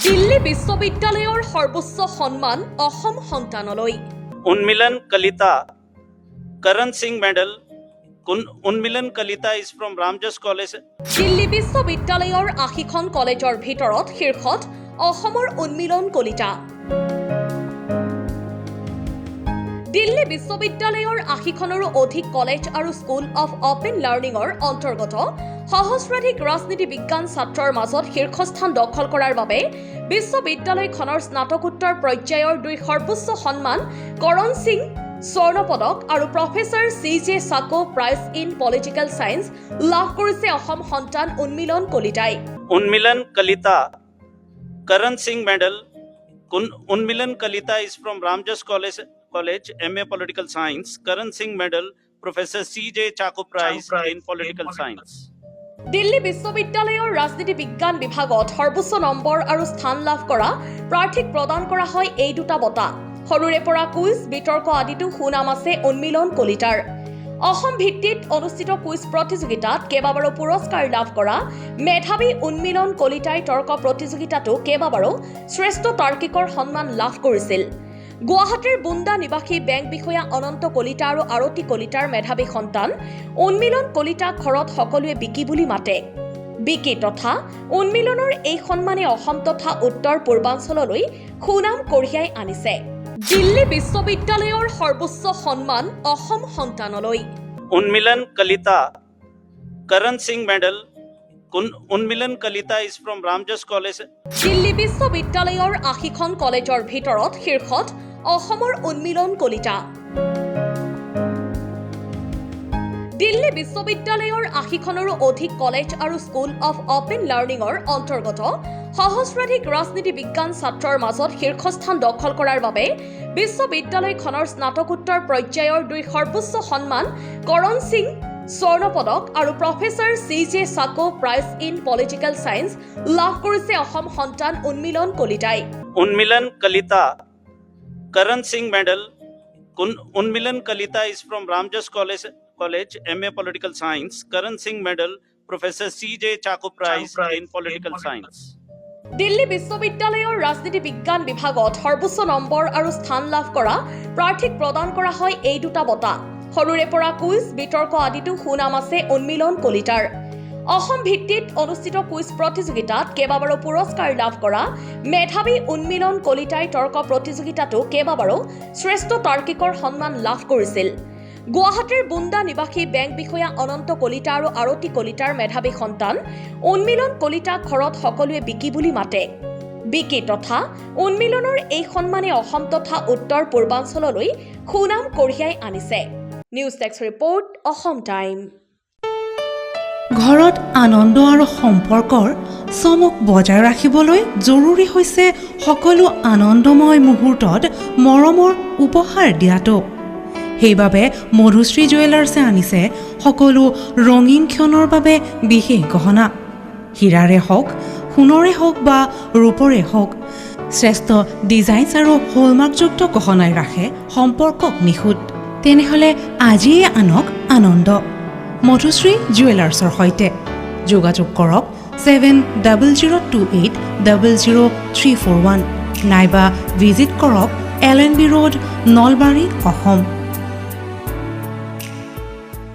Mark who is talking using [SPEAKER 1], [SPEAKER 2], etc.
[SPEAKER 1] দিল্লী বিশ্ববিদ্যালয়ৰ সৰ্বোচ্চ সন্মান Assam সন্তানলৈ
[SPEAKER 2] Unmilan Kalita Karan Singh Medal. Unmilan Kalita is from Ramjas College.
[SPEAKER 1] Delhi বিশ্ববিদ্যালয়ৰ ৮০খন কলেজৰ ভিতৰত শীৰ্ষত অসমৰ উন্মিলন কলিতা। দিল্লী বিশ্ববিদ্যালয়ৰ ৮০খনৰো অধিক কলেজ আৰু স্কুল অফ অপেন লাৰ্ণিঙৰ অন্তৰ্গত সহস্ৰাধিক ৰাজনীতি বিজ্ঞান ছাত্ৰৰ মাজত শীৰ্ষস্থান দখল কৰাৰ বাবে বিশ্ববিদ্যালয়খনৰ স্নাতকোত্তৰ পৰ্যায়ৰ দুই সৰ্বোচ্চ সন্মান কৰণ সিং স্বৰ্ণ পদক আৰু professor CJ Sacco prize in political science লাভ কৰিছে অসম সন্তান উন্মিলন কলিতাই।
[SPEAKER 2] Unmilan Kalita Karan Singh Medal. Unmilan Kalita is from Ramjas College, MA Political Science. Karan Singh Medal, Professor CJ Sacco Prize in Political Science.
[SPEAKER 1] Delhi বিশ্ববিদ্যালয়ৰ ৰাজনীতি বিজ্ঞান বিভাগত সৰ্বোচ্চ number আৰু স্থান লাভ কৰা প্ৰাৰ্থীক প্ৰদান কৰা হয় এই দুটা বঁটা। সৰুৰে পৰা কুইজ বিতৰ্ক আদিতো সুনাম আছে উন্মিলন কলিতাৰ। অসম ভিত্তিত অনুষ্ঠিত কুইজ প্ৰতিযোগিতাত কেইবাবাৰো পুৰস্কাৰ লাভ কৰা মেধাৱী উন্মিলন কলিতাই তৰ্ক প্ৰতিযোগিতাতো কেইবাবাৰো শ্ৰেষ্ঠ তাৰ্কিকৰ সন্মান লাভ কৰিছিল। গুৱাহাটীৰ বুন্দা নিবাসী বেংক বিষয়া অনন্ত কলিতা আৰু আৰতী কলিতাৰ মেধাৱী সন্তান উন্মিলন কলিতাক ঘৰত সকলোৱে বিকি বুলি মাতে। বিকি তথা উন্মিলনৰ এই সন্মানে অসম তথা উত্তৰ পূৰ্বাঞ্চললৈ সুনাম কঢ়িয়াই আনিছে। দিল্লী বিশ্ববিদ্যালয়ৰ সৰ্বোচ্চ সন্মান Assam সন্তানলৈ
[SPEAKER 2] Unmilan Kalita Karan Singh Medal. Unmilan Kalita is from Ramjas College.
[SPEAKER 1] Delhi বিশ্ববিদ্যালয়ৰ ৮০খন কলেজৰ ভিতৰত শীৰ্ষত অসমৰ উন্মিলন কলিতা। দিল্লী বিশ্ববিদ্যালয়ৰ ৮০খনৰো অধিক কলেজ আৰু স্কুল অফ অপেন লাৰ্ণিঙৰ অন্তৰ্গত সহস্ৰাধিক ৰাজনীতি বিজ্ঞান ছাত্ৰৰ মাজত শীৰ্ষস্থান দখল কৰাৰ বাবে বিশ্ববিদ্যালয়খনৰ স্নাতকোত্তৰ পৰ্যায়ৰ দুই সৰ্বোচ্চ সন্মান কৰণ সিং স্বৰ্ণ পদক আৰু professor CJ Sacco prize in political science লাভ কৰিছে অসম সন্তান উন্মিলন কলিতাই।
[SPEAKER 2] Unmilan Kalita Karan Singh Medal. Unmilan Kalita is from Ramjas College, MA Political Science. Karan Singh Medal, Professor CJ Sacco Prize in Political Science.
[SPEAKER 1] Delhi বিশ্ববিদ্যালয়ৰ ৰাজনীতি বিজ্ঞান বিভাগত সৰ্বোচ্চ number আৰু স্থান লাভ কৰা প্ৰাৰ্থীক প্ৰদান কৰা হয় এই দুটা বঁটা। সৰুৰে পৰা কুইজ বিতৰ্ক আদিতো সুনাম আছে উন্মিলন কলিতাৰ। অসম ভিত্তিত অনুষ্ঠিত কুইজ প্ৰতিযোগিতাত কেইবাবাৰো পুৰস্কাৰ লাভ কৰা মেধাৱী উন্মিলন কলিতাই তৰ্ক প্ৰতিযোগিতাতো কেইবাবাৰো শ্ৰেষ্ঠ তাৰ্কিকৰ সন্মান লাভ কৰিছিল। গুৱাহাটীৰ বুন্দা নিবাসী বেংক বিষয়া অনন্ত কলিতা আৰু আৰতী কলিতাৰ মেধাৱী সন্তান উন্মিলন কলিতাক ঘৰত সকলোৱে বিকি বুলি মাতে। বিকি তথা উন্মিলনৰ এই সন্মানে অসম তথা উত্তৰ পূৰ্বাঞ্চললৈ সুনাম কঢ়িয়াই আনিছে। News desk report Assam time.
[SPEAKER 3] ঘৰত আনন্দ আৰু সম্পৰ্কৰ চমক বজাই ৰাখিবলৈ জৰুৰী হৈছে সকলো আনন্দময় মুহূৰ্তত মৰমৰ উপহাৰ দিয়াটো। সেইবাবে মধুশ্ৰী জুৱেলাৰ্ছে আনিছে সকলো ৰঙীন ক্ষণৰ বাবে বিশেষ গহনা। হীৰাৰে হওক, সোণৰে হওক বা ৰূপৰে হওক, শ্ৰেষ্ঠ ডিজাইনছ আৰু হলমাৰ্কযুক্ত গহনাই ৰাখে সম্পৰ্কক নিখুঁত। তেনেহ'লে আজিয়ে আনক আনন্দ মধুশ্ৰী জুৱেলাৰ্ছৰ সৈতে। যোগাযোগ কৰক 7002800341 নাইবা ভিজিট কৰক LNB ৰোড, নলবাৰী, অসম।